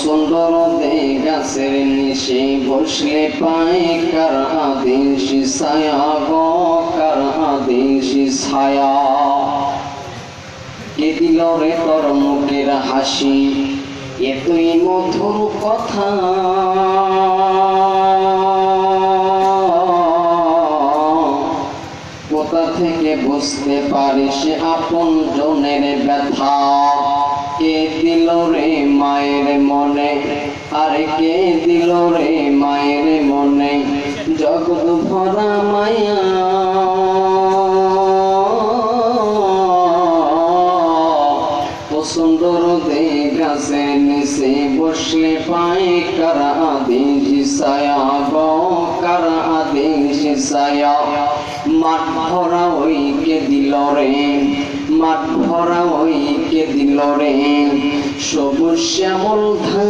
সুন্দর গাছের নিচে বসলে পায় কার আদেশ ছায়া গো কার আদেশ ছায়া কে দিল রে তোর মুখের হাসি এতই মধুর কথা কোথা থেকে বুঝতে পারিস আপন জনের ব্যথা কে দিল রে মায়ের মনে আরে কে দিল রে মায়ের মনে জগৎ ভরা মায়া সুন্দর দে গাছের নিচে বসলে পায় কার আদেশ ছায়া গো কার আদেশ ছায়া মাঠ ভরা ওই কে দিল রে মাঠ ভরা ওই কে দিল রে সবুজ শ্যামল ধান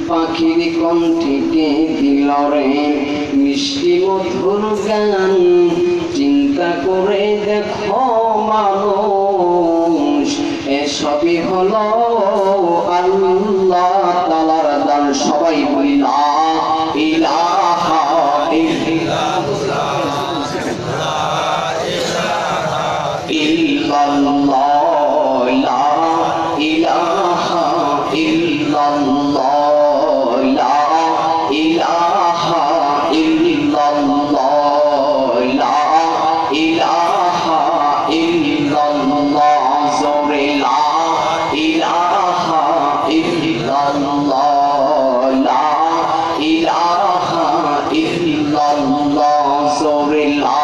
পাখির কণ্ঠে কে দিল রে মিষ্টি মধুর গান চিন্তা করে দেখো মানুষ এসবই হলো আল্লাহ তাআলার দান সবাই বলি লা ইলাহা ইল্লাল্লাহ লা ইলাহা ইল্লাল্লাহ লা ইলাহা ইল্লাল্লাহ লা ইলাহা ইল্লাল্লাহ জোরে লা ইলাহা ইল্লাল্লাহ লা ইলাহা ইল্লাল্লাহ জোরে লা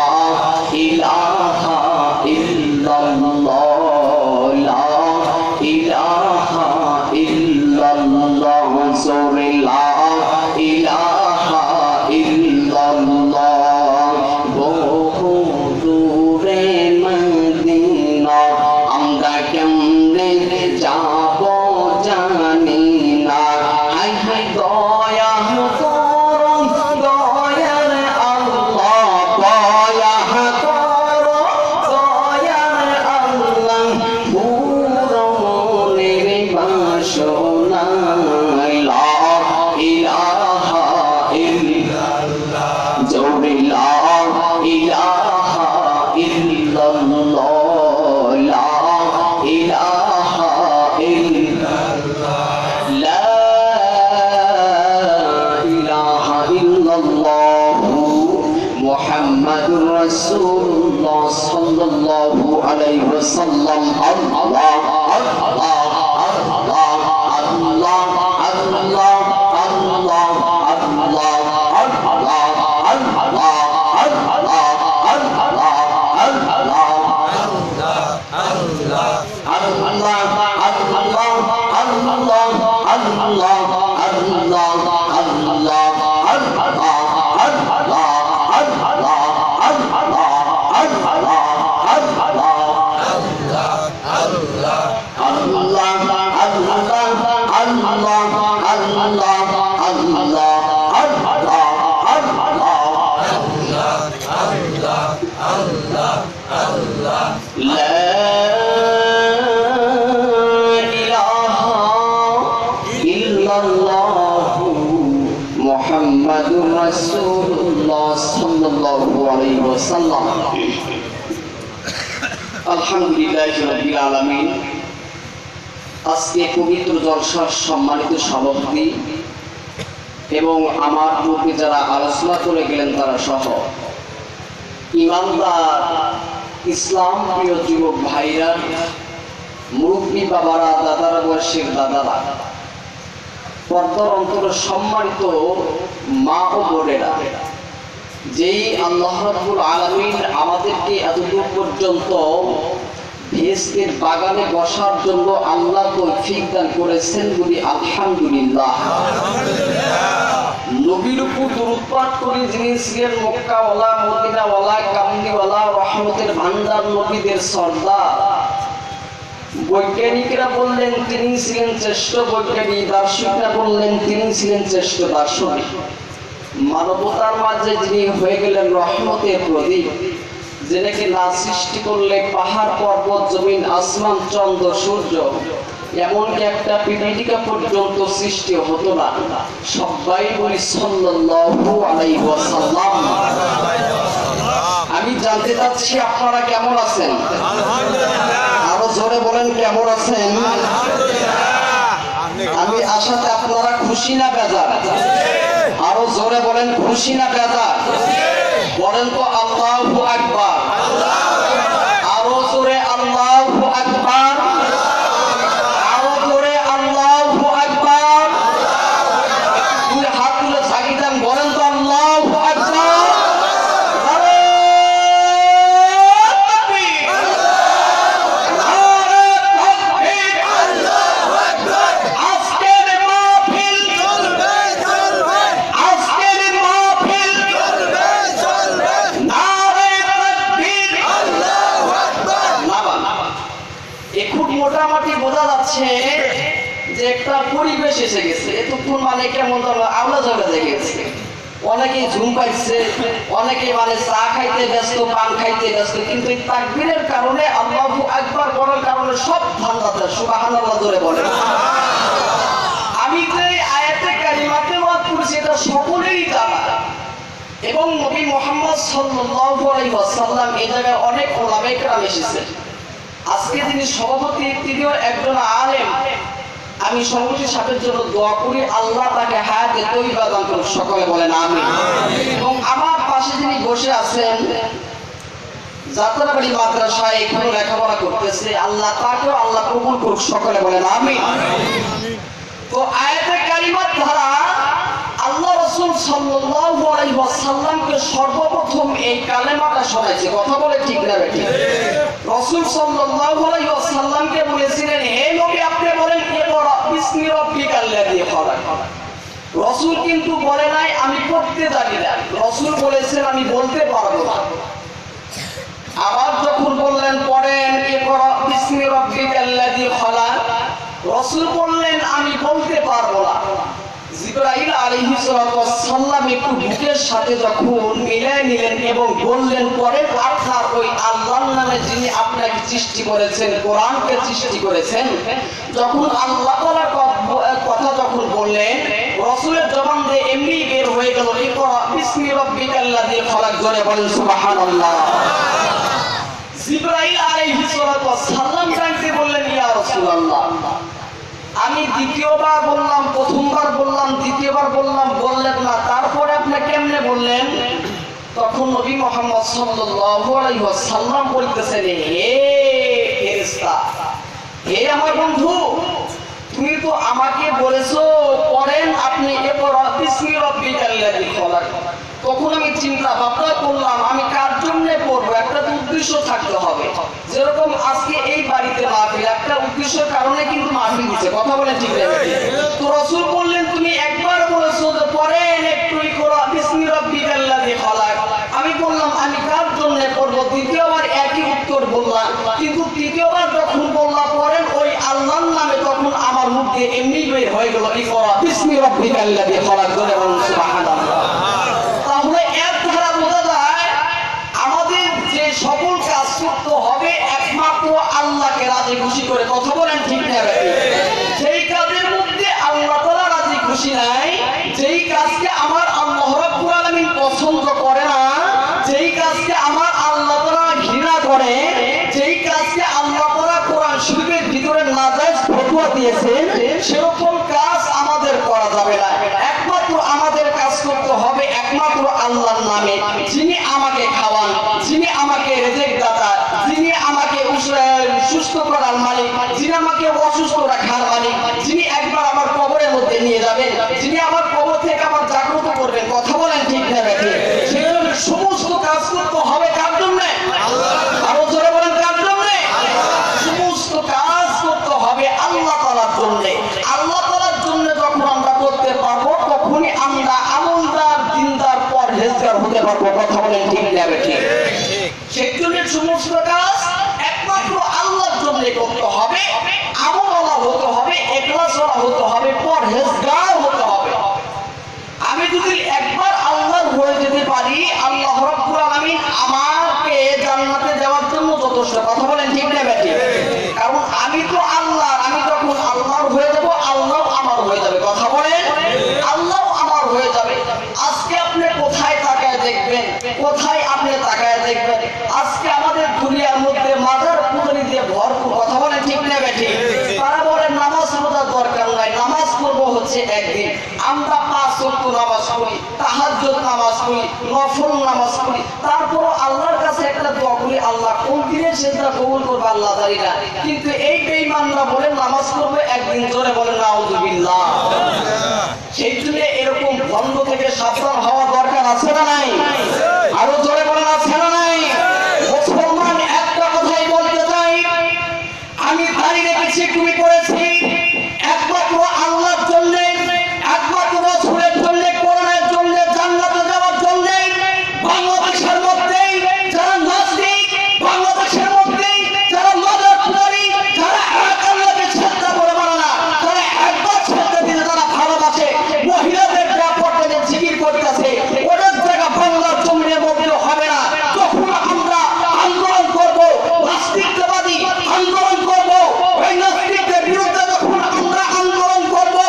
ইলাহা ইল্লাল্লাহ লা ইলাহা ইল্লাল্লাহ জোরে লা ইলাহা ইল্লাল্লাহ বহু দূরে মদিনা আমরা কেমনে যাব জানি না হায় হায় দয়া করো দয়ার আল্লাহ দয়া করো দয়ার আল্লাহ পুরো মনের বাসনা লা ইলাহা ইল্লাল্লাহ জোরে লা ইলাহা ইল্লাল্লাহ লা ইলাহা ইল্লাল্লাহ লা ইলাহা ইল্লাল্লাহ মুহাম্মাদুর রাসূলুল্লাহ সাল্লাল্লাহু আলাইহি ওয়াসাল্লাম আল্লাহ আল্লাহ আল্লাহ আল্লাহ আল্লাহ আল্লাহ মুহাম্মাদুর রাসূলুল্লাহ সাল্লাল্লাহু আলাইহি ওয়াসাল্লাম। আলহামদুলিল্লাহি রাব্বিল আলামিন। আজকে পবিত্র জলসার সম্মানিত সভাপতি এবং আমার পূর্বে যারা আলোচনা করে গেলেন তারা সহ ইমানদার ইসলাম প্রিয় যুবক ভাইরা, মুরব্বী বাবারা, দাদারা, বয়সের দাদারা, পর্দার অন্তরে সম্মানিত মা ও বোনেরা, যেই আল্লাহ রাব্বুল আলামিন আমাদেরকে এতদূর পর্যন্ত ভেস্তের বাগানে বসার জন্য আল্লাহ তৌফিক দান করেছেন, বলি আলহামদুলিল্লাহ। নবীর উপর দরুদ পাঠ করে যিনি ছিলেন মক্কাওয়ালা, মদিনাওয়ালা, কামলিওয়ালা, রহমতের ভান্ডার, নবীদের সর্দার, বৈজ্ঞানিকরা বললেন তিনি ছিলেন শ্রেষ্ঠ বৈজ্ঞানিক, দার্শনিকরা বললেন তিনি ছিলেন শ্রেষ্ঠ দার্শনিক। মানবতার মাঝে যিনি হয়ে গেলেন রহমতের প্রদীপ, যেটাকে না সৃষ্টি করলে পাহাড় পর্বত জমিন আসমান চন্দ্র সূর্য এমনকি একটা পিপীলিকা পর্যন্ত সৃষ্টি হতো না। সবাই বলি সাল্লাল্লাহু আলাইহি ওয়াসাল্লাম। আমি জানতে চাচ্ছি আপনারা কেমন আছেন? আরো জোরে বলেন কেমন আছেন? আমি আশাতে আপনারা খুশি না বেজার? আরো জোরে বলেন খুশি না বেজার? বলেন তো আল্লাহু আকবার। আরো জোরে আল্লাহু আকবার। আরো জোরে আল্লাহু আকবার। দুই হাত তুলে ঝাঁকি দেন, বলেন তো আল্লাহু আকবার। মোটামুটি বোঝা যাচ্ছে যে একটা পরিবেশ এসে গেছে। এতক্ষণ মানে কেমন আওলা জগা গেছে, অনেকে ঝুম পাইছে, অনেকে মানে চা খাইতে ব্যস্ত, পান খাইতে ব্যস্ত, কিন্তু এই তাকবীরের কারণে আল্লাহু আকবার বলার কারণে সব ঠান্ডাতে সুবহানাল্লাহ জোরে বলে। আমি যে আয়াতে কারিমাতে ওয়াজ করছি এটা সকলেই জানা, এবং নবী মুহাম্মদ সাল্লাল্লাহু আলাইহি ওয়াসাল্লাম এই জায়গায় অনেক ওলামায়ে কেরাম এসেছে। আজকে যিনি সভাপতি তিনিও একজন আলেম। আমি সভাপতি সাহেবের জন্য দোয়া করি, আল্লাহ তাকে হায়াতে তৈয়বা দান করুন, সকলে বলেন আমিন। এবং আমার পাশে যিনি বসে আছেন যাত্রাবাড়ি মাদ্রাসায় এখানে লেখাপড়া করতেছে, আল্লাহ তাকেও আল্লাহ কবুল করুক, সকলে বলেন আমিন। তো আয়াতে কারিমার দ্বারা আল্লাহ রাসূল সাল্লাল্লাহু আলাইহি ওয়াসাল্লামকে সর্বপ্রথম এই কালেমাটা শোনাইছে। কথা বলে ঠিক না বেঠিক? রাসূল সাল্লাল্লাহু আলাইহি ওয়াসাল্লামকে বলেছিলেন, হে নবী আপনি বলেন ইকরা বিসমি রাব্বিকাল্লাযী খালাক। রাসূল কিন্তু বলে নাই আমি পড়তে জানি না, রাসূল বলেছেন আমি বলতে পারবো না। আবার যখন বললেন পড়েন ইকরা বিসমি রাব্বিকাল্লাযী খালাক, রাসূল বললেন আমি বলতে পারবো না। জিবরাইল আলাইহিস সালাম একটু বুকের সাথে যখন মিলাই নিলেন এবং বললেন পরে আপনার ওই আল্লাহর নামে যিনি আপনাকে সৃষ্টি করেছেন, কোরআনকে সৃষ্টি করেছেন, যখন আল্লাহ তাআলার কথা যখন বললেন রাসূলের জবান দিয়ে এমনি বের হয়ে গেল ইকরা বিসমি রাব্বিকাল্লাযী খালাক, জোরে বলেন সুবহানাল্লাহ। জিবরাইল আলাইহিস সালাম জানতে বললেন ইয়া রাসূলুল্লাহ আমি দ্বিতীয়বার বললাম, প্রথমবার বললাম, দ্বিতীয়বার বললাম, বললেন না, তারপরে আপনি কেমনে বললেন? তখন নবী মুহাম্মদ সাল্লাল্লাহু আলাইহি ওয়াসাল্লাম বলতেছেন, হে ফেরেশতা, হে আমার বন্ধু, তুমি তো আমাকে বলেছো পড়েন আপনি ইকরা বিসমি রাব্বিকাল্লাযী খালাক। তখন আমি চিন্তা ভাবনা করলাম আমি কার জন্য পড়বো, একটা উদ্দেশ্য থাকতে হবে। যেরকম আজকে এই বাড়িতে মাহফিল, একটা উদ্দেশ্যের কারণে কিন্তু মাহফিল দিচ্ছে, কথা বলে ঠিক আছে? তো রাসূল বললেন তুমি একবার বলেছো যে পড়েন একটু ইকরা বিসমি রাব্বিকাল্লাযী খালাক। আমি বললাম আমি কার জন্য পড়বো, দ্বিতীয়বার একই উত্তর বললাম, কিন্তু তৃতীয়বার যখন বললাম পড়েন ওই আল্লাহর নামে, তখন আমার মুখ দিয়ে এমনি বের হয়ে গেল ইকরা বিসমি রাব্বিকাল্লাযী খালাক, জোরে বলুন সুবহানাল্লাহ। তাহলে এর দ্বারা বোঝা যায় আমাদের যে সকল কাজ করতে হবে একমাত্র আল্লাহকে রাজি খুশি করে, কথা বলেন ঠিক না? যেই কাজের মধ্যে আল্লাহ তাআলা রাজি খুশি নাই, যেই কাজকে আমার আল্লাহ রাব্বুল আলামিন পছন্দ করে না, যেই কাজকে আমার আল্লাহ তাআলা ঘৃণা করে, যেই কাজকে আল্লাহ তাআলা কোরআন শরীফের ভিতরে নাজায়েজ ফতোয়া দিয়েছেন, সেরকম কাজ আমাদের করা যাবে না। একমাত্র আমাদের কাজ করতে হবে একমাত্র আল্লাহর নামে, যিনি আমাকে খাওয়ান, যিনি আমাকে রিজিক দাতা, যিনি আমাকে সুস্থ করার মালিক, যিনি আমাকে অসুস্থ রাখার মালিক, যিনি একবার আমার কবরের মধ্যে নিয়ে যাবেন, যিনি আমার কবর থেকে আমার জাগ্রত করবেন, কথা বলেন ঠিক না বেঠিক? সেজন্য সমস্ত কাজ করতে হবে কার জন্য? আরো জোরে বলেন কার জন্য? সমস্ত কাজ করতে হবে আল্লাহ তাআলার জন্য। আল্লাহ তাআলার জন্য যখন আমরা করতে পারবো তখনই আমরা আমলদার, দিনদার, পরহেজগার হতে পারবো, কথা বলেন ঠিক না বেঠিক? সেই জন্য সমস্ত কাজ একমাত্র আল্লাহর জন্য করতে হবে। হচ্ছে একদিন আমরা 5 ওয়াক্ত নামাজ পড়ি, তাহাজ্জুদ নামাজ পড়ি, নফল নামাজ পড়ি, তারপর আল্লাহর কাছে একটা দোয়া করি, আল্লাহ কোন দিনে সেটা কবুল করবে আল্লাহ জানি না। কিন্তু এই বেঈমানরা বলে নামাজ পড়বে একদিন, জোরে বলেন নাউযুবিল্লাহ। সেই জন্য এরকম বন্ধ থেকে সাবধান হওয়া দরকার আছে না নাই? আরো জোরে বলেন আছে না নাই? মুসলমান একটা কথাই বলতে চাই, আমি দাঁড়িয়ে রেখেছি, তুমি করেছি একমাত্র আল্লাহর জন্য, একমাত্র রাসূলের জন্য, কোরআনের জন্য, জান্নাতে যাওয়ার জন্য। বাংলাদেশের মধ্যে যারা নাস্তিক, বাংলাদেশের মধ্যে যারা মাজার পূজারী, যারা এক আল্লাহকে শ্রদ্ধা করে মানে না, যারা একবার শ্রদ্ধা দিলে তারা ভালোবাসে, মহিলাদের ব্যাপারটাকে জিকির করতেছে, ওদের জায়গা বাংলার জমিনের মধ্যে হবে না। যখন আমরা আন্দোলন করবো, নাস্তিকতাবাদী আন্দোলন করবো, ওই নাস্তিকদের বিরুদ্ধে যখন আমরা আন্দোলন করবো,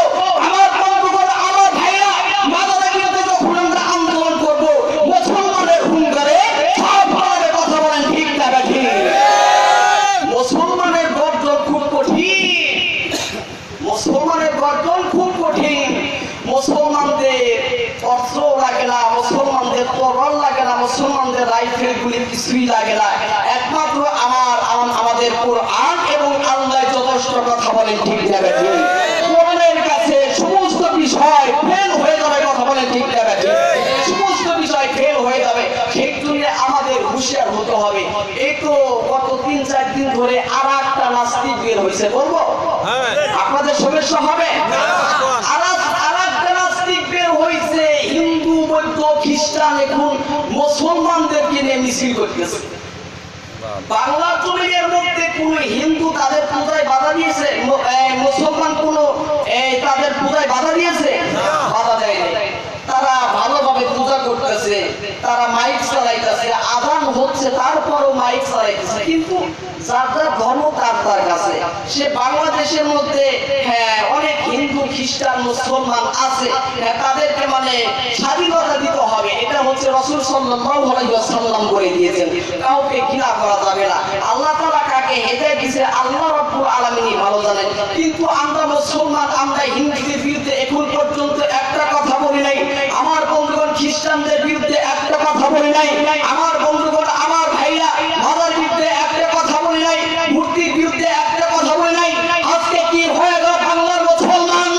আমার বন্ধুগণ, আমার ভাইরা, মাদারের বিরুদ্ধে যখন আমরা আন্দোলন করবো, মুসলমানের হুঙ্কারে সব ভাবে কথা বলেন, ঠিক না ঠিক? মুসলমানের গর্জন খুব কঠিন, মুসলমানের গর্জন খুব কঠিন। মুসলমানদের অস্ত্র লাগে না, মুসলমানদের তরবারি লাগে না, মুসলমানদের রাইফেল গুলি কিছুই লাগে না। একমাত্র আমাদের কোরআন এবং আল্লাহ যথেষ্ট কথা বলেন, ঠিক যাবে ঠিক? কোরআনের কাছে সমস্ত বিষয় ফেল হয়ে যাবে, কথা বলেন, ঠিক যাবে ঠিক? সমস্ত বিষয় ফেল হয়ে যাবে। সেই জন্য আমাদের হুঁশিয়ার হতে হবে। এই তো গত 3-4 দিন ধরে আর একটা নাস্তিক বের হয়েছে, বলবো আপনাদের সমস্যা হবে? হয়েছে হিন্দু, বৌদ্ধ, খ্রিস্টান এখন মুসলমানদেরকে নিয়ে মিছিল করতেছে। বাংলা জমিনের মধ্যে কোন হিন্দু তাদের পূজায় বাধা দিয়েছে? মুসলমান কোন তাদের পূজায় বাধা দিয়েছে? বাধা দেয়নি। তারা ভালোভাবে পূজা করতেছে, তারা মাইক চালাইতেছে, আযান হচ্ছে, তারপরও মাইক চালাইতেছে। কিন্তু যার যার ধর্ম তার তার কাছে। সে বাংলাদেশের মধ্যে অনেক হিন্দু, খ্রিস্টান, মুসলমান আছে, তাদেরকে মানে স্বাধীনতা দিতে হবে। এটা হচ্ছে রাসূল সাল্লাল্লাহু আলাইহি ওয়াসাল্লাম করে দিয়েছেন, কাউকে ঘৃণা করা যাবে না। আল্লাহ তাআলা কাকে হেদায়েত দিয়েছে আল্লাহ রাব্বুল আলামিনই ভালো জানেন। কিন্তু আমরা মুসলমান, আমরা হিন্দুদের বিরুদ্ধে এখন পর্যন্ত একটা কথা বলি নাই, আমার বন্ধুগণ খ্রিস্টানদের বিরুদ্ধে একটা কথা বলি নাই, আমার বন্ধুগণ, আমার ভাইরা মাদার বিরুদ্ধে একটা কথা বলি নাই, মূর্তির বিরুদ্ধে একটা কথা বলি নাই। আজকে কি হয়ে গেল বাংলার মুসলমান?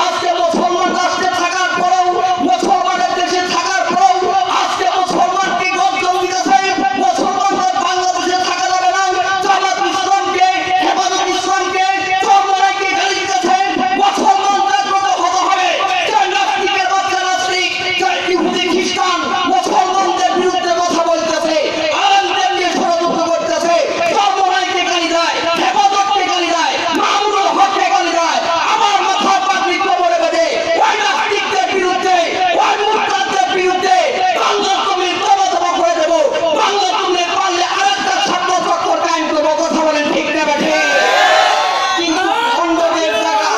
আজকে মুসলমান রাষ্ট্রে থাকার পরেও, মুসলমানের দেশে থাকার পরেও আজকে মুসলমানকে গর্জন দিতেছে, মুসলমানদের বাংলাদেশে থাকা যাবে না। জামাত ইসলামকে, হেফাজত ইসলামকে, চরমনাইকে গালি দিতেছে। মুসলমান জাগ্রত হতে হবে। নাস্তিকের বাচ্চা নাস্তিক, ইহুদি খ্রিস্টান মুসলমানদের বিরুদ্ধে কথা বলতেছে, আলেমদের নিয়ে ষড়যন্ত্র করতেছে, চরমনাইকে গালি দেয়, হেফাজতকে গালি দেয়, মামুনুল হককে গালি দেয়। আমার মাথা পাগড়ি কোমরে বেঁধে ওই নাস্তিকদের বিরুদ্ধে, ওই মুরতাদদের বিরুদ্ধে বাংলা তুমি তবা করে দেব। বাংলা তুমি পারলে আরেকটা ছাত্র চক্র কায়েম করবো, কথা বলেন, ঠিক না বেঠে? কিন্তু অন্যদের জায়গা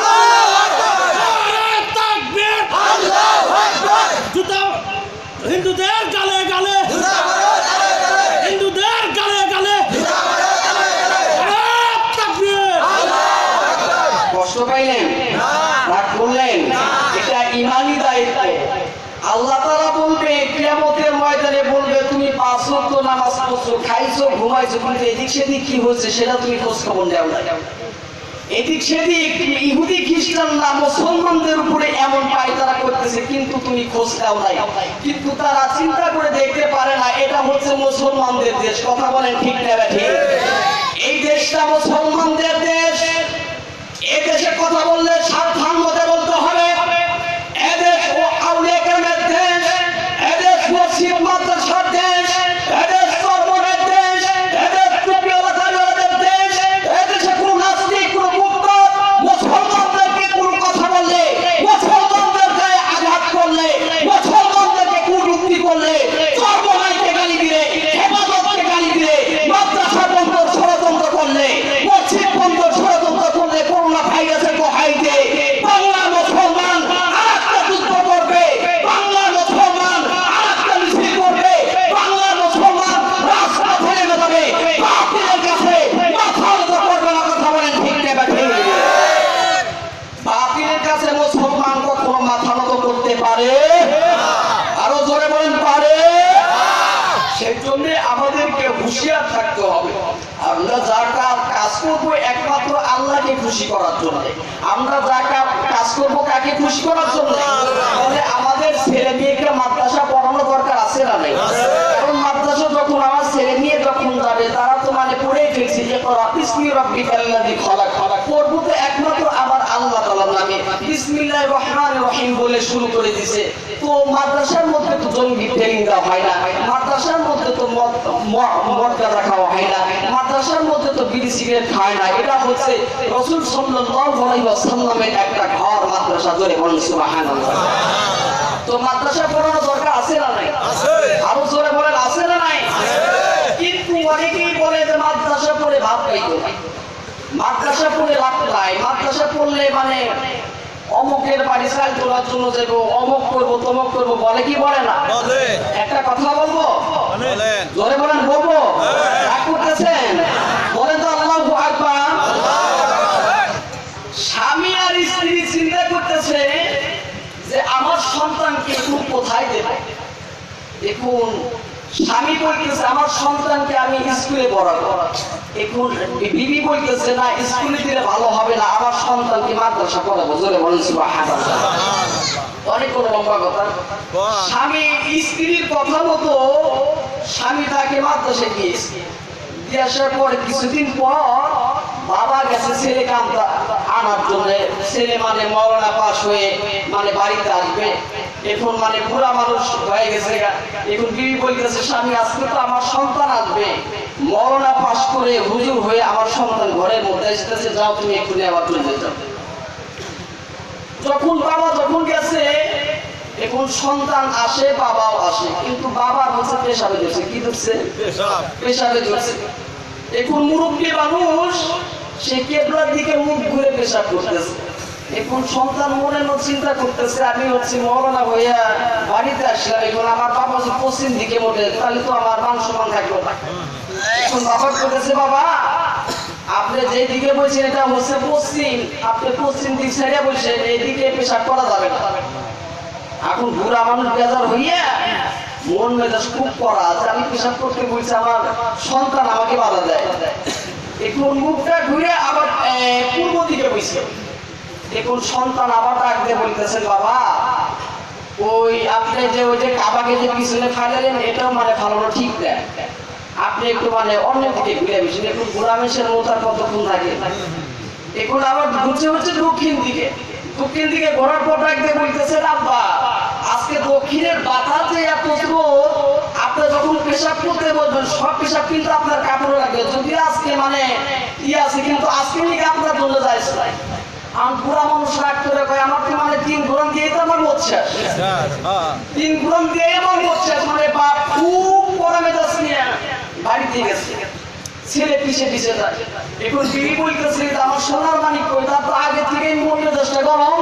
হিন্দুদের গালে গালে, হিন্দুদের গালে গালে, কষ্ট পাইলেন, রাগ করলেন? এটা ইমানি দায়িত্ব। আল্লাহ তাআলা বলবে, কিয়ামতের ময়দানে বলবে, তুমি 5 ওয়াক্ত নামাজ পড়ছো, খাইছো, ঘুমাইছো, কিন্তু এদিক সেদিক কি হচ্ছে সেটা তুমি খোঁজ খবর নাও না। এদিক সেদিক ইহুদি খ্রিস্টানরা মুসলমানদের উপরে এমন পায়তারা করতেছে, কিন্তু তুমি খোঁজ নাও নাই। কিন্তু তারা চিন্তা করে দেখতে পারে না এটা হচ্ছে মুসলমানদের দেশ, কথা বলেন, ঠিক না ঠিক? এই দেশটা মুসলমানদের দেশ। এই দেশে কথা বললে সাবধান মতে বলতে হবে। এদেশ ও আউলিয়া কেরামের দেশ, এদেশ মসজিদ মাদ্রাসার দেশ, এদেশ চরমনের দেশ, এদেশ টুপিওয়ালা দাড়িওয়ালাদের দেশ। এদেশে কোনো নাস্তিক, কোনো মুরতাদ মুসলমানদেরকে কোনো কথা বললে, মুসলমানদের গায়ে আঘাত করলে, মুসলমানদেরকে কটূক্তি করলে, চরমনাইকে গালি দিলে, হেফাজতকে গালি দিলে, মাদ্রাসা বন্ধ ষড়যন্ত্র করলে, মসজিদ বন্ধ ষড়যন্ত্র করলে, করোনা ভাইরাসের দোহাই দিয়ে বাংলা মুসলমান কখনো মাথা নত করতে পারে? আরো জোরে বলেন পারে? সেই জন্য আমাদেরকে হুঁশিয়ার থাকতে হবে। আমরা যা কাজ করবো একমাত্র আল্লাহকে খুশি করার জন্য। আমরা যা কাজ করবো কাকে খুশি করার জন্য? তাহলে আমাদের ছেলে মেয়েকে মাদ্রাসা পড়ানো দরকার আছে না নেই? কারণ মাদ্রাসা যখন আমার ছেলে মেয়ে যখন যাবে তারা তো মানে পড়েই ফেলছে যে বিসমি রাব্বিকাল্লাযী খালাক, পড়বো তো একমাত্র আমার আল্লাহ তাআলার নামে, বিসমিল্লাহির রহমানির রহিম বলে শুরু করে দিছে। তো মাদ্রাসার মধ্যে তো জঙ্গি ট্রেনিং দেওয়া হয় না, মাদ্রাসার মধ্যে তো মদ গাঁজা খাওয়া হয় না, মাদ্রাসার মধ্যে তো বিড়ি সিগারেট খায় না। এটা হচ্ছে রাসূল সাল্লাল্লাহু আলাইহি ওয়াসাল্লামের একটা ঘর মাদ্রাসা। জোরে বলেন সুবহানাল্লাহ। তো মাদ্রাসা পড়ানো দরকার আছে না নাই? আরো জোরে বলেন আছে না নাই? কিন্তু অনেকেই বলে যে মাদ্রাসা পড়ে ভাত খাইতো, মাদ্রাসা পড়ে লাভ নাই, মাদ্রাসা পড়লে মানে অমুকের বাড়ি চাল তোলার জন্য যাবো, অমুক করবো তমুক করবো, বলে কি বলে না? একটা কথা বলবো, জোরে বলেন বলবো? রাগ করতেছেন? বলেন তো আল্লাহু আকবার। স্বামী আর স্ত্রী চিন্তা করতেছে যে আমার সন্তানকে এখন কোথায় দেব। দেখুন স্বামী বলতেছে আমার সন্তানকে আমি স্কুলে পড়াবো, এখন বিবি বলতেছে না স্কুলে দিলে ভালো হবে না, আমার সন্তানকে মাদ্রাসা পড়াবো। জোরে বলেন সুবহানাল্লাহ। অনেক কোনো লম্বা কথা। স্বামী স্ত্রীর কথা মতো স্বামী তাকে মাদ্রাসায় গিয়েছে, দিয়ে আসার পর কিছুদিন পর বাবা গেছে ছেলেকে আনার জন্য। ছেলে মানে মওলানা পাস হয়ে মানে বাড়িতে আসবে, এখন মানে বুড়া মানুষ হয়ে গেছে। এখন বিবি বলতেছে স্বামী আজকে তো আমার সন্তান আসবে, মওলানা পাস করে হুজুর হয়ে আমার সন্তান ঘরের মধ্যে এসেছে, যাও তুমি এক্ষুনি আবার চলে যাও। যখন গেছে এখন সন্তান আসে, বাবাও আসে, কিন্তু বাবার হচ্ছে পেশাবে ধরছে। কি ধরছে? পেশাবে ধরছে। এখন মুরব্বী মানুষ সে কেবলার দিকে মুখ ঘুরে পেশাব করতেছে। এখন সন্তান মনে মনে চিন্তা করতেছে আমি হচ্ছে মওলানা হইয়া বাড়িতে আসলাম, এখন আমার বাবা যদি পশ্চিম দিকে মোটে তাহলে তো আমার মান সম্মান থাকলো না। এখন বাবা বলতেছে বাবা আপনি যে দিকে বলছেন এটা হচ্ছে পশ্চিম, আপনি পশ্চিম দিক ছেড়ে বলছেন, এইদিকে পেশাব করা যাবে না। এখন বুড়া মানুষ বেজার হইয়া মন মেজাজ খুব করা আছে, আমি পেশাব করতে বলছি আমার সন্তান আমাকে বাধা দেয়। এখন মুখটা ঘুরে আবার পূর্ব দিকে বসে, এখন সন্তান আবার ডাক দিয়ে বলতেছেন বাবা ওই আপনি যে ওই যে কাবাকে যে পিছনে ফাইলেন এটাও মানে ফালানো ঠিক না, আপনি একটু মানে অন্য দিকে ঘুরে বসেন। এখন বুড়া মানুষের মোতার কতক্ষণ থাকে, এখন আবার ঘুরছে হচ্ছে দক্ষিণ দিকে, দক্ষিণ দিকে ঘোরার পর ডাক দিয়ে বলতেছেন আব্বা আজকে দক্ষিণের বাতাসে এত স্রোত, আপনি যখন পেশাব করতে বলবেন সব পেশাব কিন্তু আপনার কাপড়ে লাগবে, যদি আজকে মানে আছে কিন্তু আজকে নাকি আপনার জন্য যাইছে। আমি পুরা মানুষ রাগ করে কয় আমার তো মানে 3 ঘোরান দিয়ে তো আমার মত শেষ, 3 ঘোরান দিয়ে আমার মত শেষ। মানে বাপ খুব পড়া মেজাজ নিয়ে বাড়িতে গেছে, ছেলে পিছে পিছে যায়। এখন বিবি বলতেছে আমার সোনার মানিক কই, তার তো আগে থেকেই মন মেজাজটা গরম,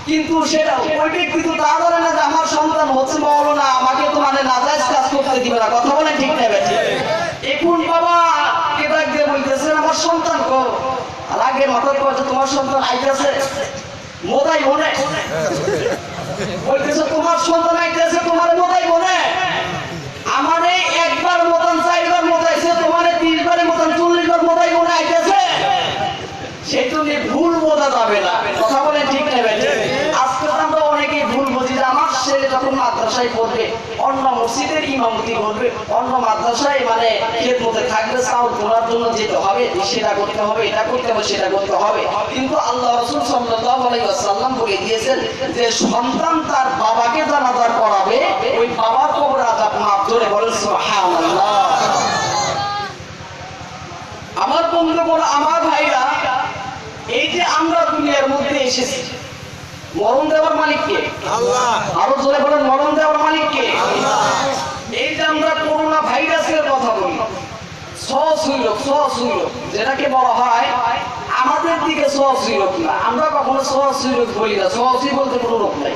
কিন্তু সেটা ওই ব্যক্তি তো তা ধরে না যে আমার সন্তান হচ্ছে মওলানা আমাকে তো মানে নাজায়েজ কাজ করতে দিবে না। কথা বলে ঠিক নেবে ঠিক। এখন বাবা কে ডাক দিয়ে বলতেছে আমার সন্তান কো, আর আগে হঠাৎ করে তোমার সন্তান আইতেছে মোদাই মনে বলতেছে তোমার সন্তান আইতেছে তোমার মোদাই মনে, আমার এই একবার মতন 4 বার মোদাইছে, তোমার 30 বারের মতন 40 বার মোদাই মনে আইতেছে, সেই জন্য ভুল বোঝা যাবে না। কথা বলে ঠিক নেবে ঠিক। আজকে আমরা অনেকেই ভুল বুঝি যে আমার ছেলে যখন মাদ্রাসায় পড়বে অন্য মসজিদের ইমামতি করবে, অন্য মাদ্রাসায় মানে খেদমতে থাকবে, চাউল তোলার জন্য যেতে হবে, সেটা করতে হবে, এটা করতে হবে, সেটা করতে হবে। কিন্তু আল্লাহ রাসূল সাল্লাল্লাহু আলাইহি ওয়াসাল্লাম বলে দিয়েছেন যে সন্তান তার বাবাকে জানাজা করাবে, ওই বাবার কবর আযাব মাফ। জোরে বলেন সুবহানাল্লাহ। আমার বন্ধুগণ আমার ভাইরা, এই যে আমরা দুনিয়ার মধ্যে এসেছি মরণ দেওয়ার মালিক কে? আল্লাহ। আরো জোরে বলেন মরণ দেওয়ার মালিক কে? আল্লাহ। এই যে আমরা করোনা ভাইরাসের কথা বলি, সহসুইরোগ যেটাকে বলা হয় আমাদের দিকে সহসুইরোগ না, আমরা কখনো সহসুইরোগ বলি না, সহসুই বলতে কোনো রোগ নাই।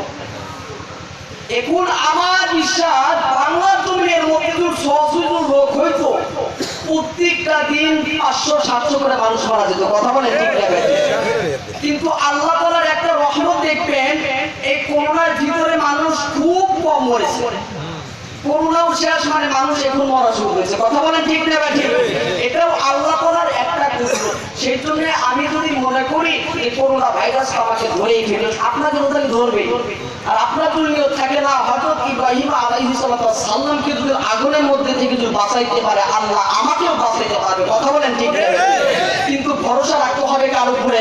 এখন আমার বিশ্বাস বাংলার জমির মধ্যে যদি সহসুইরোগ রোগ হইতো প্রত্যেকটা দিন 500-700 করে মানুষ মারা যেত, কথা বলেন ঠিক না? কিন্তু আল্লাহ তাআলার একটা রহমত দেখবেন, এই করোনার ভিতরে মানুষ খুব কম মরেছে। করোনাও শেষ, মানে মানুষ এখন মরা শুরু হয়েছে, কথা বলেন ঠিক না? এটাও আল্লাহ তাআলার একটা কুদরত। সেই জন্য আমি যদি মনে করি যে করোনা ভাইরাস আমাকে ধরেই ফেলে, আপনাকে ওটাকে ধরবে। আর আপনার যদি নিয়ত থাকে না, হযরত ইব্রাহিম আলাইহিস সালামকে যদি আগুনের মধ্যে থেকে যদি বাঁচাইতে পারে, আল্লাহ আমাকেও বাঁচাইতে পারবে, কথা বলেন ঠিক না? কিন্তু ভরসা রাখতে হবে কার উপরে?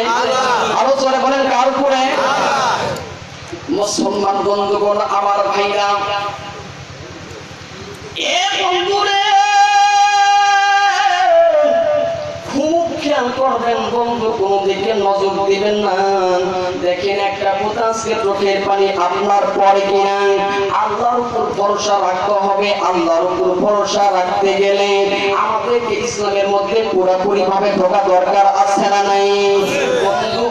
আরো জোরে বলেন, কার উপরে? মুসলমান বন্ধুগণ, আমার ভাইরা, এ বন্ধুরে খুব খেয়াল করবেন বন্ধু, কোন দিকে নজর দিবেন না। দেখেন একটা পোতাসকে চোখের পানি আপনার পরে কিনা। আল্লাহর উপর ভরসা রাখতে হবে। আল্লাহর উপর ভরসা রাখতে গেলে আমাদেরকে ইসলামের মধ্যে পুরোপুরি ভাবে ঢোকা দরকার আছে না নাই? বন্ধু,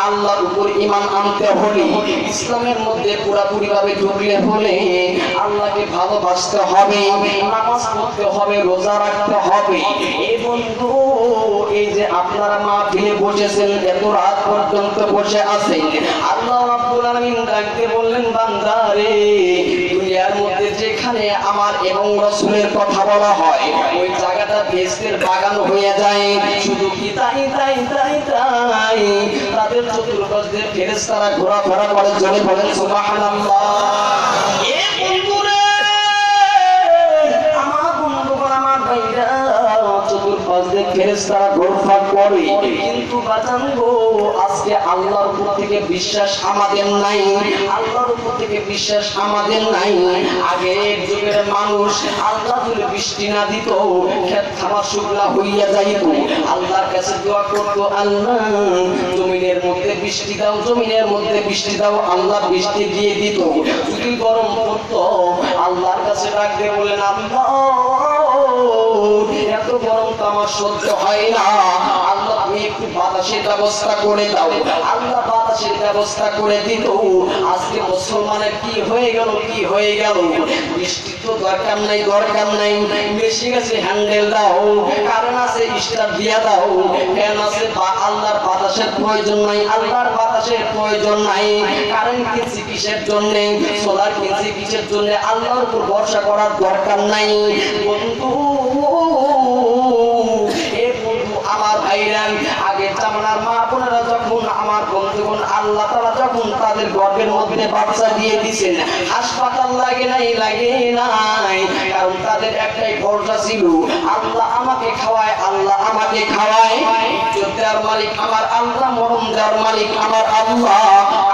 আল্লাহর উপর ঈমান আনতে হলে, ইসলামের মধ্যে পুরোপুরি ভাবে ঢুকলে হলে আল্লাহকে ভালোবাসতে হবে, নামাজ পড়তে হবে, রোজা রাখতে হবে। এই বন্ধু, এই যে আপনারা মাহফিলে বসেছেন, এত রাত পর্যন্ত বসে আছেন, আল্লাহ রাব্বুল আলামিন ডাকতে বললেন, বান্দা রে, দুনিয়ার মধ্যে যেখানে আমার এবং রাসূলের কথা বলা হয়, ওই জায়গাটা বেহেশতের বাগান হয়ে যায়। শুধু কি তাই তাই তাই তাই, তাদের চতুর্পাশে ফেরেশতারা ঘোরাফেরা করে, জোরে বলেন সুবহানাল্লাহ। এ বন্ধুরে, আমার বন্ধুগণ, আমার ভাইরা, চতুর্পাশে ফেরেশতারা ঘোরাফেরা করে, কিন্তু বাজান গো, আজকে আল্লাহর উপর থেকে বিশ্বাস আমাদের নাই। আল্লাহর উপর থেকে বিশ্বাস আমাদের নাই। আগের যুগের মানুষ আল্লাহ যদি বৃষ্টি না দিত, ক্ষেত খামার শুকনা হইয়া যাইত, আল্লাহর কাছে দোয়া করতো, আল্লাহ জমিনের মধ্যে বৃষ্টি দাও, জমিনের মধ্যে বৃষ্টি দাও। আল্লাহ বৃষ্টি দিয়ে দিত। যদি গরম পড়তো, আল্লাহর কাছে ডাক দিয়ে বললেন, আল্লাহ এত গরম তো আমার সহ্য হয় না, আল্লাহ তুমি একটু বাতাসের ব্যবস্থা করে দাও। আল্লাহ বাতাসের ব্যবস্থা করে দিত। আজকে মুসলমানের কি হয়ে গেল, কি হয়ে গেল? বৃষ্টি তো দরকার নাই, দরকার নাই, বেশি গেছে হ্যান্ডেল দাও, কারণ আছে স্টার দিয়া দাও, ফ্যান আছে, আল্লাহর বাতাসের প্রয়োজন নাই, আল্লাহর বাতাসের প্রয়োজন নাই। কারণ কিনছি কিসের জন্য, সোলার কিনছি কিসের জন্য, আল্লাহর উপর ভরসা করার দরকার নাই। বন্ধু, আমার ভাইরা, আগের জামানার মা বোনেরা যখন, আমার বন্ধুগণ, আল্লাহ তাআলা যখন তাদের গর্ভের মধ্যে বাচ্চা দিয়ে দিয়েছেন, হাসপাতাল লাগে নাই, লাগে নাই, কারণ তাদের একটাই ভরসা ছিল, আল্লাহ আমাকে খাওয়ায়, আল্লাহ আমাকে খাওয়ায়। ইজ্জত দেওয়ার মালিক আমার আল্লাহ, মরণ দেওয়ার মালিক আমার আল্লাহ।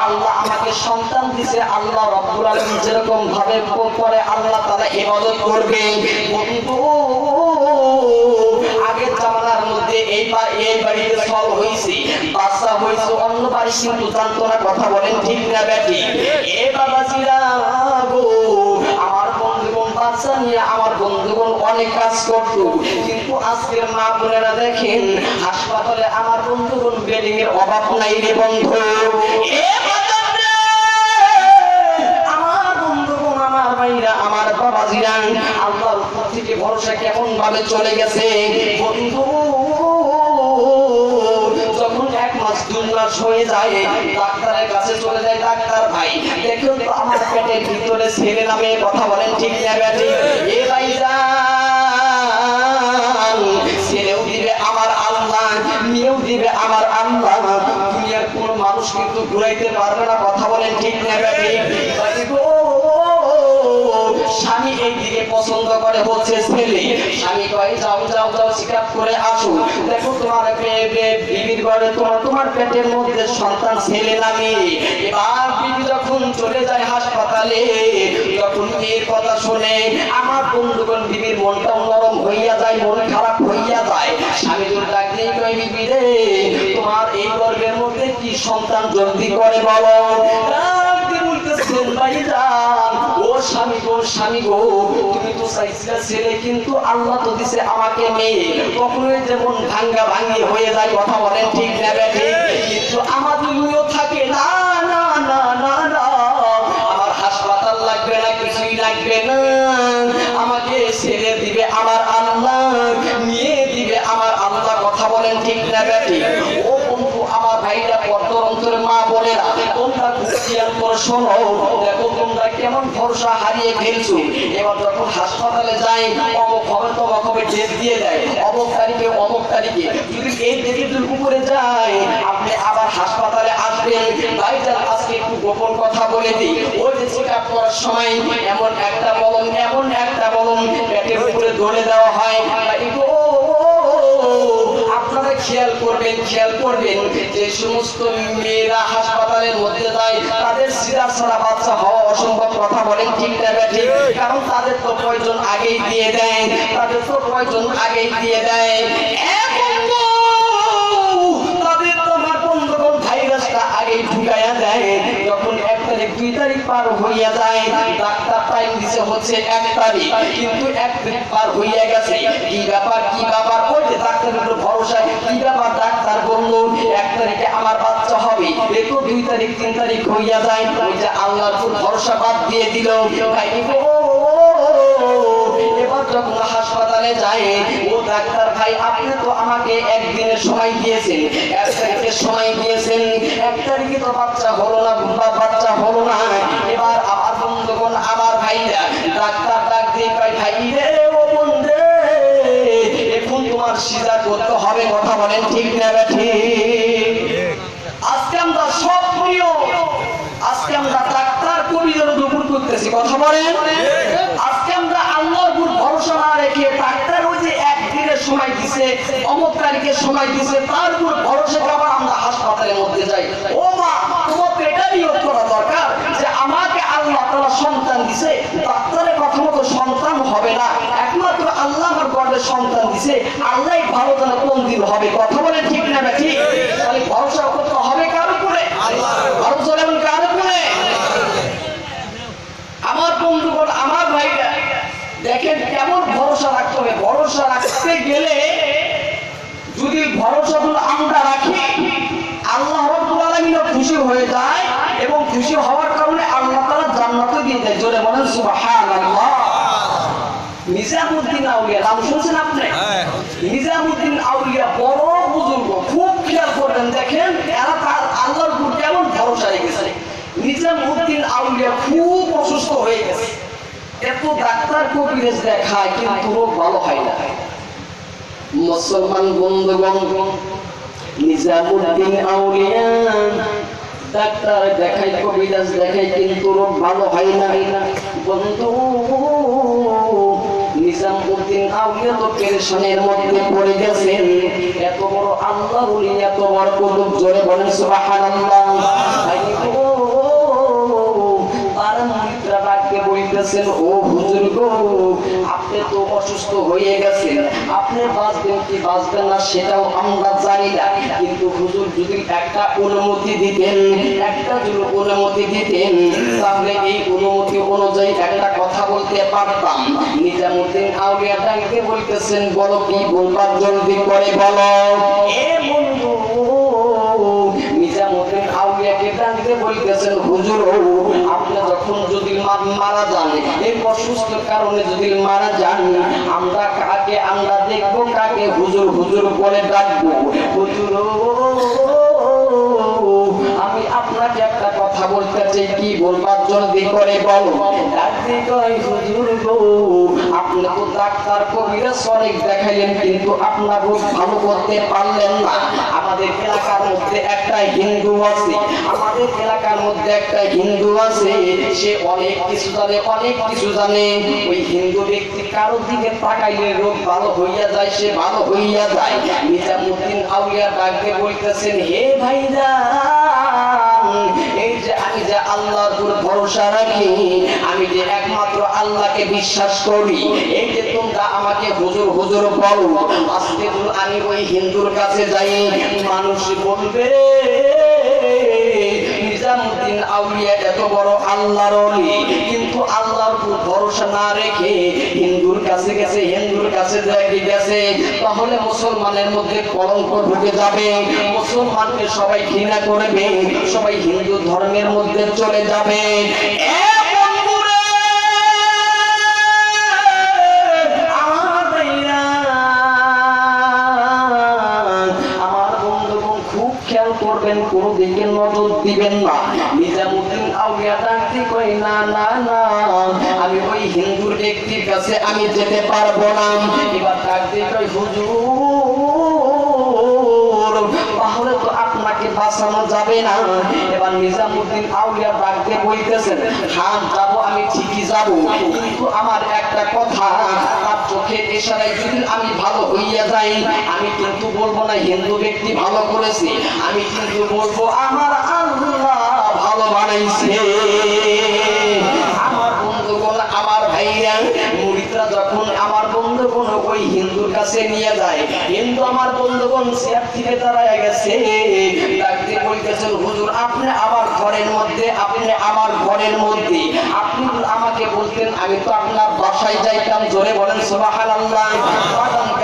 আল্লাহ আমাকে সন্তান দিয়েছে, আল্লাহ রব্বুল আলামিন যেরকম ভাবে করে আল্লাহ তাআলা ইবাদত করবে। বন্ধু, আগের জামানার মধ্যে এই বাড়িতে সব হয়েছে, বাচ্চা হয়েছে, অন্য বাড়ি কিন্তু জানতো না, কথা বলেন ঠিক না বেটি? এ বাবাজিরা গো, আমার বন্ধুগণ বাচ্চা নিয়ে আমার বন্ধুগণ অনেক কাজ করতো, কিন্তু আজকের মা বোনেরা দেখেন, হাসপাতালে আমার বন্ধুগণ বেডিং এর অভাব নাই রে বন্ধু। আমার ভাইরা, আমার বাবাজিরা, আল্লাহর উপর থেকে ভরসা কেমন ভাবে চলে গেছে বন্ধু। যখন 1 মাস 2 মাস হয়ে যায়, ডাক্তারের কাছে চলে যায়, ডাক্তার ভাই দেখুন তো আমার পেটের ভিতরে ছেলে নামে, কথা বলেন ঠিক না বেটি? এ ভাইজান, ছেলেও দিবে আমার আল্লাহ, মেয়েও দিবে আমার আল্লাহ। দুনিয়ার কোনো মানুষ কিন্তু ঘুরাইতে পারবে না, কথা বলেন ঠিক না বেটি? স্বামী এই দিকে পছন্দ করে হচ্ছে ছেলে, স্বামী কয় যাও যাও যাও চেকআপ করে আসো, দেখো তোমার বিবির ঘরে তোমার পেটের মধ্যে সন্তান ছেলে না মেয়ে। এবার বিবি যখন চলে যায় হাসপাতালে, যখন মেয়ের কথা শুনে আমার বন্ধুগণ বিবির মনটাও নরম হইয়া যায়, মন খারাপ হইয়া যায়। স্বামী তো ডাকলেই কয়, বিবি রে, তোমার এই গর্ভের মধ্যে কি সন্তান জলদি করে বলো। স্বামী গো, তুমি তো চাইছিলে ছেলে, কিন্তু আল্লাহ তো দিছে আমাকে মেয়ে। কখনোই যেমন ভাঙ্গা ভাঙ্গি হয়ে যায়, কথা বলেন ঠিক না বেঠি? কিন্তু আমাদের নিয়ত থাকে, না না না না না, আমার হাসপাতাল লাগবে না, কিছুই লাগবে না, শোনো, দেখো তোমরা কেমন ভরসা হারিয়ে ফেলছো। এবার যখন হাসপাতালে যাই, অমুক হবে তমুক হবে ডেট দিয়ে দেয়, অমুক তারিখে অমুক তারিখে। যদি এই ডেটের উপরে যায়, আপনি আবার হাসপাতালে আসবেন। ভাইজান, আজকে একটু গোপন কথা বলে দিই, ওই যে চেক আপ করার সময় এমন একটা বলন পেটের উপরে ধরে দেওয়া হয়। আপনারা খেয়াল করবেন যে সমস্ত মেয়েরা হাসপাতালের মধ্যে যায়, তাদের সিজার ছাড়া বাচ্চা হওয়া অসম্ভব। কথা বলেন ঠিক না ঠিক? কারণ তাদের তো প্রয়োজন আগেই দিয়ে দেয়। এখন তো তাদের তোমার বন্ধুগণ ভাইরাসটা আগেই ঢুকাইয়া দেয়। যখন 1 তারিখ 2 তারিখ পার হইয়া যায়, ডাক্তার টাইম দিছে হচ্ছে 1 তারিখ, কিন্তু 1 তারিখ পার হইয়া গেছে। কি ব্যাপার ওই যে ডাক্তারের উপর ভরসা, কি ব্যাপার ডাক্তার বলল 1 তারিখে আমার বাচ্চা হবে, একটু 2 তারিখ 3 তারিখ হইয়া যায়। ওই যে আল্লাহর উপর ভরসা বাদ দিয়ে দিল। ভাই এবার যখন হাসপাতালে যায়, ও ডাক্তার ভাই, আপনি তো আমাকে 1 দিনের সময় দিয়েছেন, 1 তারিখের সময় দিয়েছেন, 1 তারিখে তো বাচ্চা হলো না। এবার আমার বন্ধুগণ, আমার ভাইরা, ডাক্তার ডাক দিয়ে কয়, ভাই রে ও বন্ধু, এখন তোমার সিজার করতে হবে। কথা বলেন ঠিক না ঠিক? আজকে আমরা সব প্রিয়, আজকে আমরা ডাক্তার কবিদের উপর করতেছি। কথা বলেন, আজকে আমরা আল্লাহর উপর ভরসা না রেখে ডাক্তার ওই যে 1 দিনের সময় দিছে, অমুক তারিখের সময় দিছে, তার উপর ভরসা করে আবার আমরা হাসপাতালের মধ্যে যাই। ও মা, তোমাকে এটা নিয়োগ করা দরকার যে আমাকে আল্লাহ তাআলা সন্তান দিছে, ডাক্তারের কথা মতো সন্তান হবে না, একমাত্র আল্লাহ আমার গর্ভে সন্তান দিছে, আল্লাহই ভালো জানে কোন দিন হবে। কথা বলে ঠিক না ঠিক? তাহলে ভরসা করতে হবে কার উপরে? আরো জোরে বলেন, কার উপরে? আমার বন্ধুগণ, আমার ভাইরা, দেখেন কেমন ভরসা রাখতে হবে। ভরসা রাখতে গেলে যদি ভরসাগুলো আমরা রাখি, আল্লাহ রাব্বুল আলামিন খুশি হয়ে যায়, এবং খুশি হওয়ার কারণে আল্লাহ তাআলা জান্নাতে দিয়ে দেয়। জোরে বলেন সুবহানাল্লাহ। নিজামউদ্দিন আউলিয়া নাম শুনছেন আপনি? নিজামউদ্দিন আউলিয়া বড় বুজুর্গ, খুব খেয়াল করবেন, দেখেন এরা তার আল্লাহর উপর কেমন ভরসা রেখেছে। নিজামউদ্দিন আউলিয়া খুব অসুস্থ হয়ে গেছে, এত ডাক্তার কবিরাজ দেখায় কিন্তু রোগ ভালো হয় না। মুসলমান বন্ধুগণ, নিজামউদ্দিন আউলিয়া ডাক্তার দেখায়, কবিরাজ দেখায়, কিন্তু রোগ ভালো হয় না। বন্ধু, নিজামউদ্দিন আউলিয়া তো পেরেশানির মধ্যে পড়ে গেছেন। এত বড় আল্লাহর ওলি, এত বড় কুতুব, জোরে বলেন সুবহানাল্লাহ। বলতেছেন, ও হুজুর গো, আপনি তো অসুস্থ হয়ে গেছেন, আপনি বাঁচবেন কি বাঁচবেন না সেটাও আমরা জানি না, কিন্তু হুজুর যদি একটা অনুমতি দিতেন, তাহলে এই অনুমতি অনুযায়ী একটা কথা বলতে পারতাম। নিজামউদ্দিন আউলিয়া ডাকতে বলতেছেন, বলো কি বলবার, জলদি করে বলো। এ বন্ধু, নিজামউদ্দিন আউলিয়াকে ডাকতে বলতেছেন, হুজুর, আপনি যখন যদি মারা যান, এই অসুস্থর কারণে যদি মারা যান, আমরা দেখবো কাকে হুজুর হুজুর বলে ডাকবো। হুজুর, আমি আপনাকে একটা কথা বলতে চাই, কি বলবার, জলদি করে বলো। ডাকতে কয়, হুজুর গো, আপনি তো ডাক্তার কবিরাজ অনেক দেখাইলেন, কিন্তু আপনার রোগ ভালো করতে পারলেন না। আমাদের এলাকার মধ্যে একটা হিন্দু আছে, সে অনেক কিছু জানে। ওই হিন্দু ব্যক্তি কারোর দিকে তাকাইলে রোগ ভালো হইয়া যায়, সে ভালো হইয়া যায়। নিজামউদ্দিন আউলিয়া ডাকতে বলতেছেন, হে ভাইরা, এই যে আমি যে আল্লাহর উপর ভরসা রাখি, আমি যে একমাত্র আল্লাহকে বিশ্বাস করি, এই যে তোমরা আমাকে হুজুর হুজুর বলো, আজকে আমি ওই হিন্দুর কাছে যাই, মানুষ বলবে নিজামউদ্দিন আউলিয়া এত বড় আল্লাহর ওলি, কিন্তু আল্লাহর উপর ভরসা না রেখে হিন্দুর কাছে গেছে, তাহলে মুসলমানের মধ্যে কলঙ্ক ঢুকে যাবে, মুসলমানকে সবাই ঘৃণা করবে, সবাই হিন্দু ধর্মের মধ্যে চলে যাবে। আমার বন্ধুগণ খুব খেয়াল করবে। করবেন, কোনো দিকে নজর দিবেন না। নিজামুদ্দিন আউলিয়া ডাকতে কই না না না, আমি ওই হিন্দুর ব্যক্তির কাছে আমি যেতে পারবো না। এবার ডাকতে কই হুজুর, তাহলে তো আপনাকে বাঁচানো যাবে না। এবার নিজামুদ্দিন আউলিয়া ডাকতে বলতেছেন, হ্যাঁ যাবো, আমি ঠিকই যাবো, কিন্তু আমার একটা কথা, তার চোখের ইশারায় যদি আমি ভালো হইয়া যাই, আমি কিন্তু বলবো না হিন্দু ব্যক্তি ভালো করেছে, আমি কিন্তু বলবো আমার আল্লাহ ভালো বানাইছে। আমার বন্ধুগণ, আমার ভাইরা, মুরিদরা যখন আমার বন্ধুগণ ওই হিন্দুর কাছে নিয়ে যায়, হিন্দু আমার বন্ধুগণ চেয়ার থেকে দাঁড়ায় গেছে, ডাকতে বলতেছেন, হুজুর আপনি আমার ঘরের মধ্যে, আপনি আমার ঘরের মধ্যে, আপনি আমাকে বলতেন আমি তো আপনার বাসায় যাইতাম। জোরে বলেন সুবহানাল্লাহ।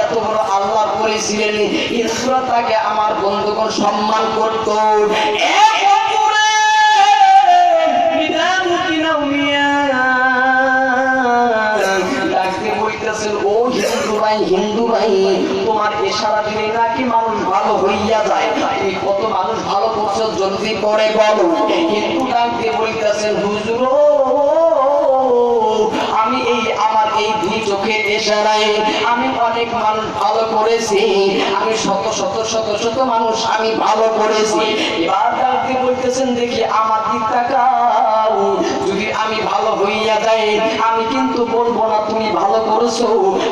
এত বড় আল্লাহ করেছিলেন, হিন্দুরা তাকে আমার বন্ধুগণ সম্মান করত। হিন্দু ভাই, তোমার ইশারা দিলে নাকি মানুষ ভালো হইয়া যায়, তুমি কত মানুষ ভালো করছো জলদি করে বলো। হিন্দু ডাকতে বলতেছেন, হুজুর আমি এই আমার এই দুই চোখের ইশারায় আমি অনেক মানুষ ভালো করেছি, আমি শত শত শত শত মানুষ আমি ভালো করেছি। এবার ডাকতে বলতেছেন, দেখি আমার দিক তাকাও, যদি আমি ভালো হইয়া যাই, আমি কিন্তু বলবো না তুমি ভালো করেছো,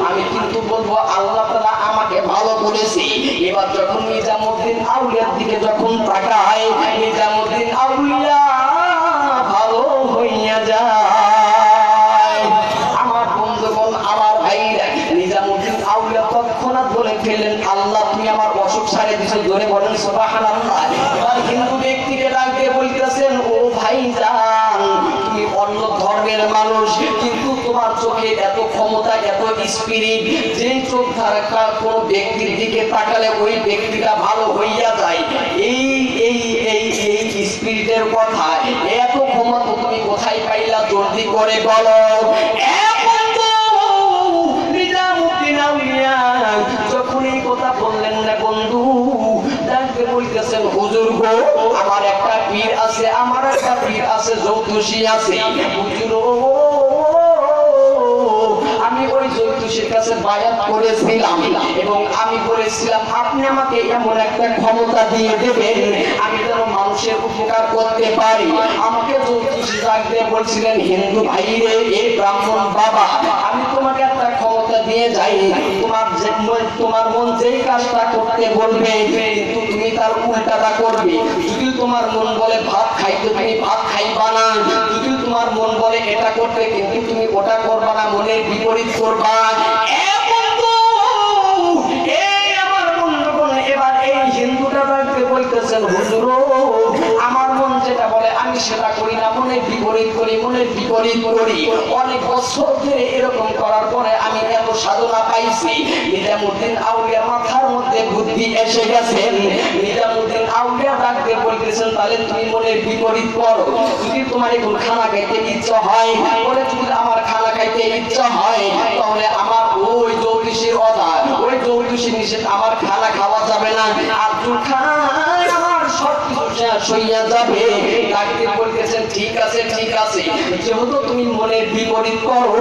আমি কিন্তু বলবো আল্লাহ তাআলা আমাকে ভালো করেছে। এবার যখন নিজামুদ্দিন আউলিয়ার দিকে যখন তাকায়, নিজামুদ্দিন আউলিয়া ভালো হইয়া যায়। আমার বন্ধুগণ, আমার ভাইরা, নিজামুদ্দিন আউলিয়া তৎক্ষণাৎ বলে ফেললেন, আল্লাহ তুমি আমার অসুখ সারে দিছো। জোরে বলেন সুবহানাল্লাহ। এবার হিন্দু ব্যক্তিকে ডাকতে বলতেছেন, ও ভাইজান, তুমি অন্য ধর্মের মানুষ, কিন্তু তোমার চোখে এত ক্ষমতা, এত স্পিরিট, যে চোখ ধারা কোন ব্যক্তির দিকে তাকালে ওই ব্যক্তিটা ভালো হইয়া যায়, এই এই এই এই স্পিরিটের কথা, এত ক্ষমতা তুমি কোথায় পাইলা? জলদি করে বলো। যখন এই কথা বললেন না বন্ধু, ডাকতে বলতেছেন, হুজুর গো, আমার একটা পীর আছে, আমার একটা পীর আছে, জ্যোতিষী আছে। হুজুর আমি ওই জ্যোতিষীর কাছে বায়াত করেছিলাম এবং আমি বলেছিলাম আপনি আমাকে এমন একটা ক্ষমতা দিয়ে দেবেন আমি যেন মানুষের উপকার করতে পারি। আমাকে জ্যোতিষী ডাকতে বলছিলেন, হিন্দু ভাই রে, এই ব্রাহ্মণ বাবা, আমি তোমাকে একটা ক্ষমতা দিয়ে যাই, তোমার মন যেই কাজটা করতে বলবে কিন্তু তুমি তার উল্টাটা করবে। যদি তোমার মন বলে ভাত খাইতে, তুমি ভাত খাইবা না। যদি তোমার মন বলে এটা করতে, কিন্তু তুমি ওটা করবা না, মনের বিপরীত করবা। এবার এই হিন্দুটা বলতেছেন, হুজুর আমার মন যেটা বলে আমি সেটা করি না, মনের বিপরীত করি, মনের বিপরীত করি। অনেক বছর ধরে এরকম করার পরে আমি এত সাধনা পাইছি। নিজামুদ্দিন আউলিয়ার মাথার মধ্যে বুদ্ধি এসে গেছে। নিজামুদ্দিন আউলিয়া ডাকতে বলতেছেন, তাহলে তুমি মনের বিপরীত করো। যদি তোমার এখন খানা খাইতে ইচ্ছা হয়, বলে যদি আমার খানা খাইতে ইচ্ছা হয়, তাহলে আমার ওই জ্যোতিষীর কথা, ওই জ্যোতিষী নিষেধ, আমার খানা খাওয়া যাবে না, আর তুমি খায় আমার সব কিছু শেষ হইয়া যাবে। ডাকতে বলতেছেন, ঠিক আছে ঠিক আছে, যেহেতু তুমি মনের বিপরীত করো।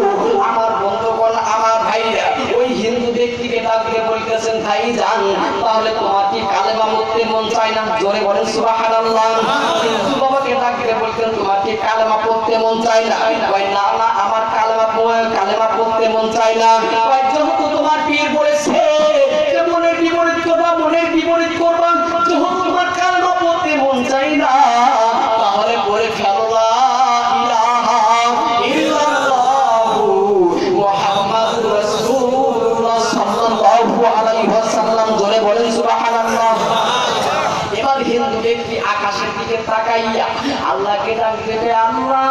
আমার বন্ধুগণ, আমার ভাইরা, ওই হিন্দু ব্যক্তিকে ডাকতে বলতেছেন, ভাই যান, তাহলে তোমার কি কালেমা পড়তে মন চায় না? জোরে বলেন সুবহানাল্লাহ। হিন্দু বাবাকে ডাকতে বলতেন, তোমার কি কালেমা পড়তে মন চায় না? কয় না না, আমার কালেমা পড়তে মন চায় না। কয় যেহেতু তোমার পীর বলেছে যে মনের বিপরীত করবা, মনের বিপরীত করবা, যেহেতু তোমার কালেমা পড়তে মন চায় না, তাহলে পড়ে ফেলো লা ইলাহা ইল্লাল্লাহু মুহাম্মাদুর রাসূলুল্লাহ সাল্লাল্লাহু আলাইহি ওয়াসাল্লাম। জোরে বলেন সুবহানাল্লাহ। এবার হিন্দু ব্যক্তি আকাশের দিকে তাকাইয়া আল্লাহকে ডাক দেবে, আল্লাহ